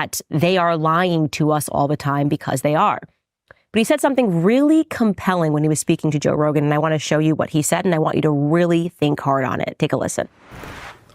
that they are lying to us all the time because they are. But he said something really compelling when he was speaking to Joe Rogan, and I want to show you what he said, and I want you to really think hard on it. Take a listen.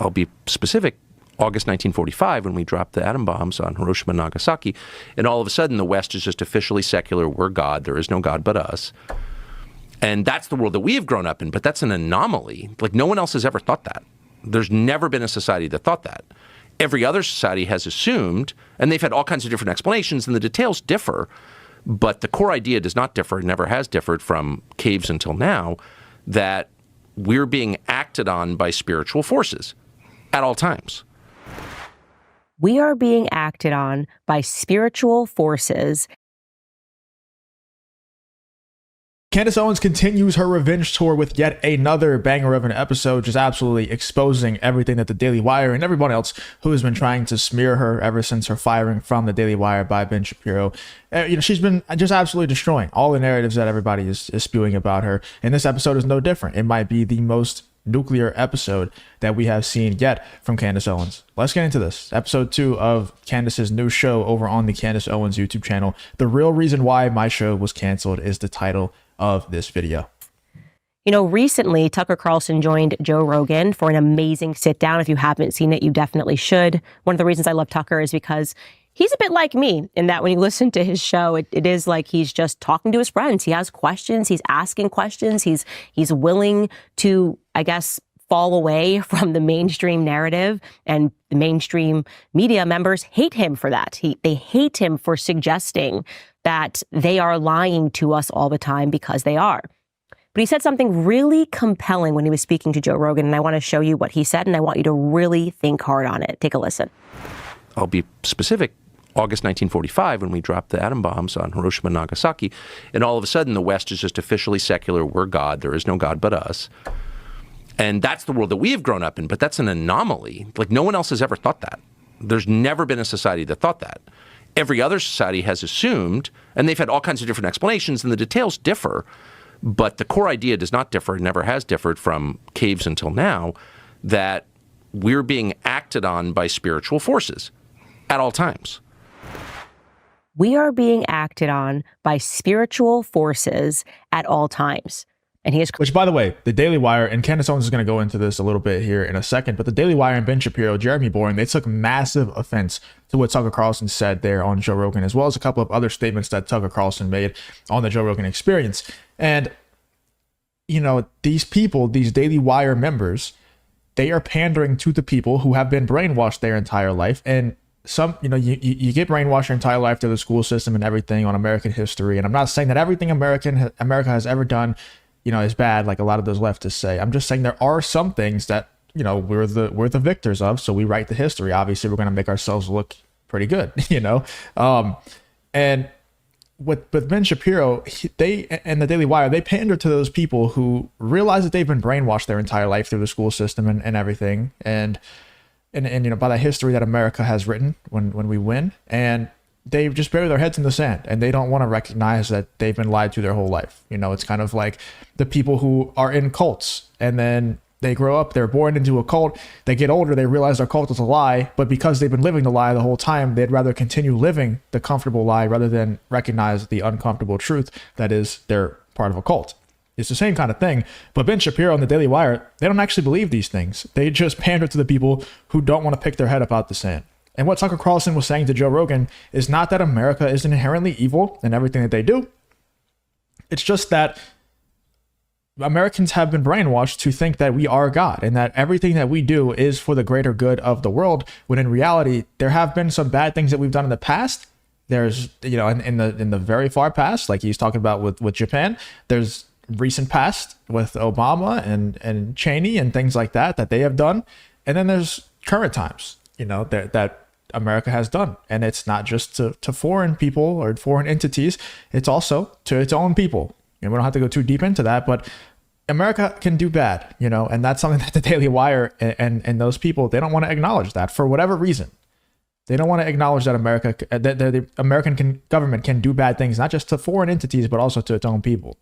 I'll be specific. August 1945, when we dropped the atom bombs on Hiroshima and Nagasaki, and all of a sudden the West is just officially secular. We're God. There is no God but us. And that's the world that we have grown up in, but that's an anomaly. Like, no one else has ever thought that. There's never been a society that thought that. Every other society has assumed, and they've had all kinds of different explanations, and the details differ, but the core idea does not differ, never has differed from caves until now, that we're being acted on by spiritual forces at all times. We are being acted on by spiritual forces. Candace Owens continues her revenge tour with yet another banger of an episode, just absolutely exposing everything that the Daily Wire and everyone else who has been trying to smear her ever since her firing from the Daily Wire by Ben Shapiro. She's been just absolutely destroying all the narratives that everybody is spewing about her. And this episode is no different. It might be the most nuclear episode that we have seen yet from Candace Owens. Let's get into this. Episode 2 of Candace's new show over on the Candace Owens YouTube channel. The Real Reason Why My Show Was Canceled is the title of this video. You know, recently Tucker Carlson joined Joe Rogan for an amazing sit down. If you haven't seen it, you definitely should. One of the reasons I love Tucker is because he's a bit like me in that when you listen to his show, it is like he's just talking to his friends. He has questions. He's asking questions. He's willing to, I guess, fall away from the mainstream narrative, and the mainstream media members hate him for that. They hate him for suggesting that they are lying to us all the time because they are. But he said something really compelling when he was speaking to Joe Rogan, and I want to show you what he said, and I want you to really think hard on it. Take a listen. I'll be specific. August 1945, when we dropped the atom bombs on Hiroshima and Nagasaki, and all of a sudden the West is just officially secular. We're God. There is no God but us. And that's the world that we have grown up in, but that's an anomaly. Like, no one else has ever thought that. There's never been a society that thought that. Every other society has assumed, and they've had all kinds of different explanations, and the details differ, but the core idea does not differ, never has differed from caves until now, that we're being acted on by spiritual forces at all times. We are being acted on by spiritual forces at all times. And he is, which, by the way, the Daily Wire, and Candace Owens is going to go into this a little bit here in a second, but the Daily Wire and Ben Shapiro, Jeremy Boring, they took massive offense to what Tucker Carlson said there on Joe Rogan, as well as a couple of other statements that Tucker Carlson made on the Joe Rogan Experience. And, you know, these people, these Daily Wire members, they are pandering to the people who have been brainwashed their entire life. And some, you know, you get brainwashed your entire life through the school system and everything on American history. And I'm not saying that everything America has ever done, you know, is bad, like a lot of those leftists say. I'm just saying there are some things that, you know, we're the victors of, so we write the history. Obviously, we're going to make ourselves look pretty good, you know. And with Ben Shapiro, they and the Daily Wire, they pander to those people who realize that they've been brainwashed their entire life through the school system and everything, and you know, by the history that America has written when we win, and they just bury their heads in the sand, and they don't want to recognize that they've been lied to their whole life. You know, it's kind of like the people who are in cults, and then they grow up, they're born into a cult, they get older, they realize their cult is a lie, but because they've been living the lie the whole time, they'd rather continue living the comfortable lie rather than recognize the uncomfortable truth that is they're part of a cult. It's the same kind of thing. But Ben Shapiro and the Daily Wire, they don't actually believe these things. They just pander to the people who don't want to pick their head up out the sand. And what Tucker Carlson was saying to Joe Rogan is not that America is inherently evil in everything that they do. It's just that Americans have been brainwashed to think that we are God and that everything that we do is for the greater good of the world, when in reality, there have been some bad things that we've done in the past. There's, you know, in the very far past, like he's talking about with Japan, there's recent past with Obama and Cheney and things like that they have done. And then there's current times, you know, that America has done. And it's not just to foreign people or foreign entities. It's also to its own people. And we don't have to go too deep into that, but America can do bad, you know, and that's something that the Daily Wire and those people, they don't want to acknowledge that for whatever reason. They don't want to acknowledge that the American government can do bad things, not just to foreign entities, but also to its own people.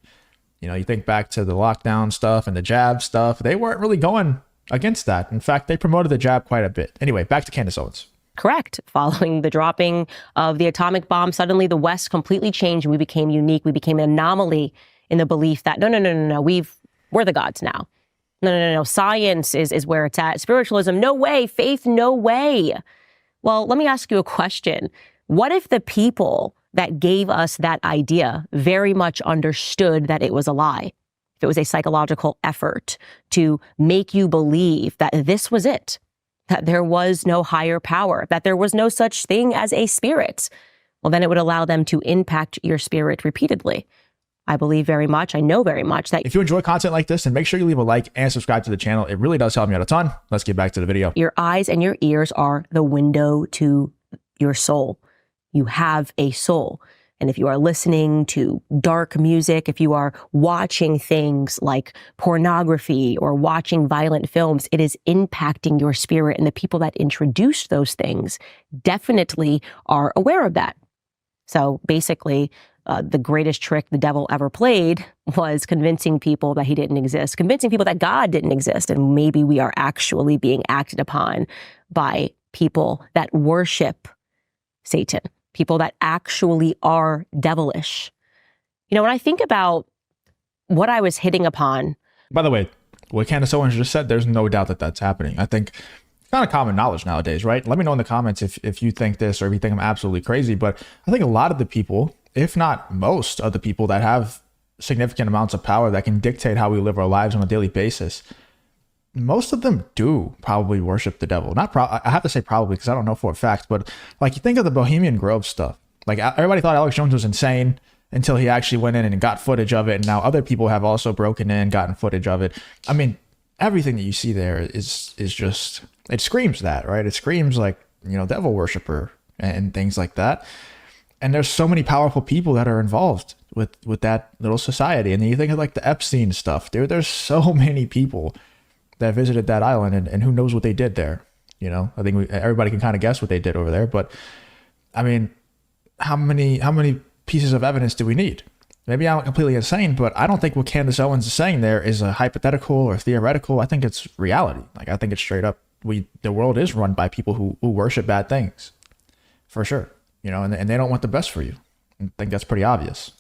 You know, you think back to the lockdown stuff and the jab stuff. They weren't really going against that. In fact, they promoted the jab quite a bit. Anyway, back to Candace Owens. correct. Following the dropping of the atomic bomb, suddenly the West completely changed and we became unique. We became an anomaly in the belief that no, we're the gods now. No. Science is where it's at. Spiritualism, no way. Faith, no way. Well, let me ask you a question. What if the people that gave us that idea very much understood that it was a lie? If it was a psychological effort to make you believe that this was it, that there was no higher power, that there was no such thing as a spirit, well, then it would allow them to impact your spirit repeatedly. I believe very much, I know very much that if you enjoy content like this, then make sure you leave a like and subscribe to the channel. It really does help me out a ton. Let's get back to the video. your eyes and your ears are the window to your soul. You have a soul. And if you are listening to dark music, if you are watching things like pornography or watching violent films, it is impacting your spirit. And the people that introduced those things definitely are aware of that. So basically, the greatest trick the devil ever played was convincing people that he didn't exist, convincing people that God didn't exist. And maybe we are actually being acted upon by people that worship Satan, people that actually are devilish. You know, when I think about what I was hitting upon. By the way, what Candace Owens just said, there's no doubt that that's happening. I think it's kind of common knowledge nowadays, right? Let me know in the comments if you think this or if you think I'm absolutely crazy. But I think a lot of the people, if not most of the people that have significant amounts of power that can dictate how we live our lives on a daily basis, most of them do probably worship the devil. I have to say probably because I don't know for a fact, but like you think of the Bohemian Grove stuff. Like everybody thought Alex Jones was insane until he actually went in and got footage of it. And now other people have also broken in, gotten footage of it. I mean, everything that you see there is just, it screams that, right? It screams like, you know, devil worshiper and things like that. And there's so many powerful people that are involved with that little society. And then you think of like the Epstein stuff, dude, there's so many people that visited that island and who knows what they did there. You know, I think everybody can kind of guess what they did over there, but I mean, how many pieces of evidence do we need? Maybe I'm completely insane, but I don't think what Candace Owens is saying there is a hypothetical or theoretical. I think it's reality. Like, I think it's straight up. The world is run by people who worship bad things for sure. You know, and they don't want the best for you. I think that's pretty obvious.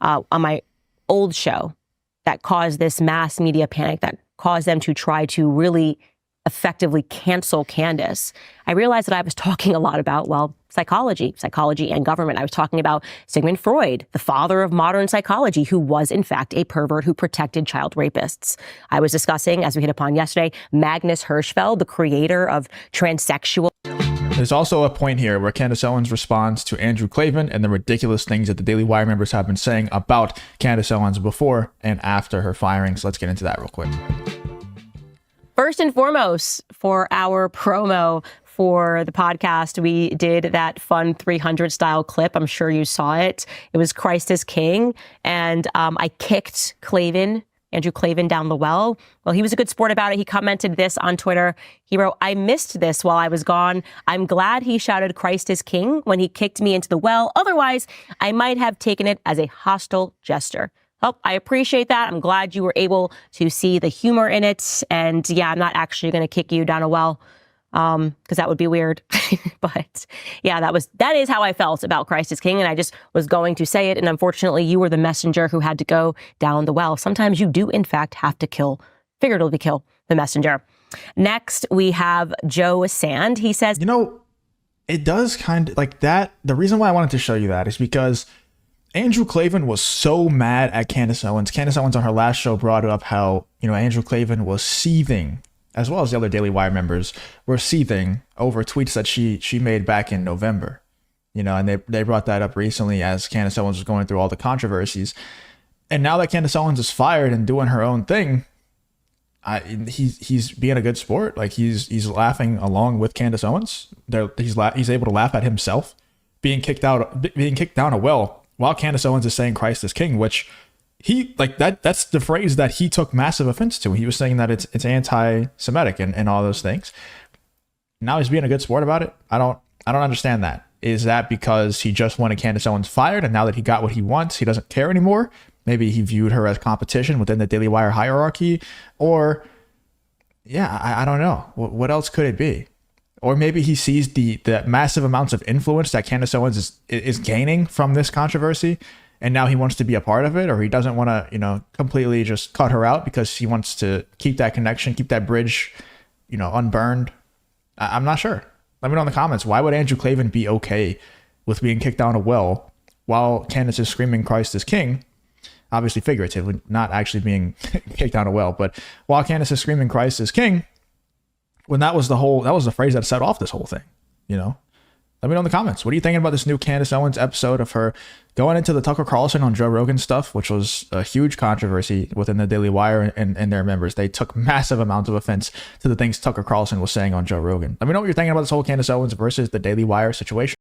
On my old show that caused this mass media panic, that caused them to try to really effectively cancel Candace, I realized that I was talking a lot about, well, psychology and government. I was talking about Sigmund Freud, the father of modern psychology, who was in fact a pervert who protected child rapists. I was discussing, as we hit upon yesterday, Magnus Hirschfeld, the creator of transsexual. There's also a point here where Candace Owens responds to Andrew Klavan and the ridiculous things that the Daily Wire members have been saying about Candace Owens before and after her firing. So let's get into that real quick. First and foremost, for our promo for the podcast, we did that fun 300 style clip. I'm sure you saw it. It was Christ is King. And I kicked Andrew Klavan down the well. Well, he was a good sport about it. He commented this on Twitter. He wrote, "I missed this while I was gone. I'm glad he shouted Christ is King when he kicked me into the well. Otherwise, I might have taken it as a hostile gesture." Well, I appreciate that. I'm glad you were able to see the humor in it. And yeah, I'm not actually going to kick you down a well because that would be weird. But yeah, that is how I felt about Christ is King. And I just was going to say it. And unfortunately, you were the messenger who had to go down the well. Sometimes you do, in fact, have to figuratively kill the messenger. Next, we have Joe Sand. He says, you know, it does kind of like that. The reason why I wanted to show you that is because Andrew Klavan was so mad at Candace Owens. Candace Owens on her last show brought up how, you know, Andrew Klavan was seething, as well as the other Daily Wire members were seething over tweets that she made back in November. You know, and they brought that up recently as Candace Owens was going through all the controversies. And now that Candace Owens is fired and doing her own thing, he's being a good sport. Like he's laughing along with Candace Owens. He's able to laugh at himself being kicked down a well while Candace Owens is saying Christ is King, which he like that's the phrase that he took massive offense to. He was saying that it's anti-Semitic and all those things. Now he's being a good sport about it. I don't understand that. Is that because he just wanted Candace Owens fired and now that he got what he wants, he doesn't care anymore? Maybe he viewed her as competition within the Daily Wire hierarchy, or yeah, I don't know. What else could it be? Or maybe he sees the massive amounts of influence that Candace Owens is gaining from this controversy, and now he wants to be a part of it, or he doesn't want to, completely just cut her out because he wants to keep that connection, keep that bridge, unburned. I'm not sure. Let me know in the comments. Why would Andrew Klavan be okay with being kicked down a well while Candace is screaming Christ is king? Obviously figuratively, not actually being kicked down a well, but while Candace is screaming Christ is king, when that was the phrase that set off this whole thing, Let me know in the comments. What are you thinking about this new Candace Owens episode of her going into the Tucker Carlson on Joe Rogan stuff, which was a huge controversy within the Daily Wire and their members. They took massive amounts of offense to the things Tucker Carlson was saying on Joe Rogan. Let me know what you're thinking about this whole Candace Owens versus the Daily Wire situation.